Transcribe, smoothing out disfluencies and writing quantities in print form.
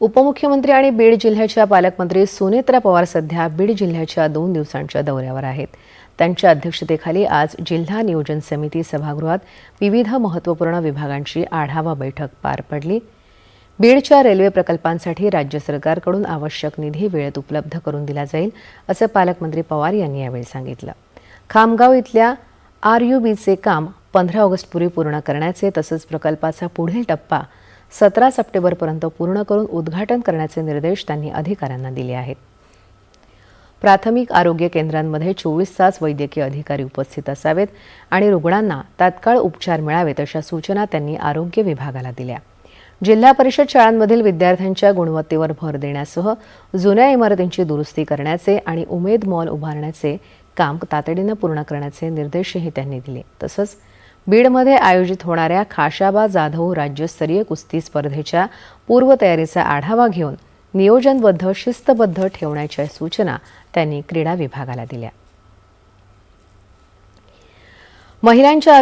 उपमुख्यमंत्री आणि बीड जिल्ह्याच्या पालकमंत्री सुनेत्रा पवार सध्या बीड जिल्ह्याच्या 2 दिवसांच्या दौऱ्यावर आहेत। त्यांच्या अध्यक्षतेखाली आज जिल्हा नियोजन समिती सभागृहात विविध महत्त्वपूर्ण विभागांची आढावा बैठक पार पडली। बीडच्या रेल्वे प्रकल्पांसाठी राज्य सरकारकडून आवश्यक निधी वेळेत उपलब्ध करून दिला जाईल, असं पालकमंत्री पवार यांनी यावेळी सांगितलं। खामगाव इथल्या RUBचे काम 15 ऑगस्टपूर्वी पूर्ण करण्याचे तसंच प्रकल्पाचा पुढील टप्पा 17 सप्टेंबरपर्यंत पूर्ण करून उद्घाटन करण्याचे निर्देश त्यांनी अधिकाऱ्यांना दिले आहेत। प्राथमिक आरोग्य केंद्रांमध्ये 24 तास वैद्यकीय अधिकारी उपस्थित असावेत आणि रुग्णांना तात्काळ उपचार मिळावेत अशा सूचना त्यांनी आरोग्य विभागाला दिल्या। जिल्हा परिषद शाळांमधील विद्यार्थ्यांच्या गुणवत्तेवर भर देण्यासह जुन्या इमारतींची दुरुस्ती करण्याचे आणि उमेद मॉल उभारण्याचे काम तातडीने पूर्ण करण्याचे निर्देशही त्यांनी दिले। तसंच बीडमध्ये आयोजित होणाऱ्या खाशाबा जाधव राज्यस्तरीय कुस्ती स्पर्धेच्या पूर्वतयारीचा आढावा घेऊन नियोजनबद्ध शिस्तबद्ध ठेवण्याच्या सूचना त्यांनी क्रीडा विभागाला दिल्या। महिलांच्या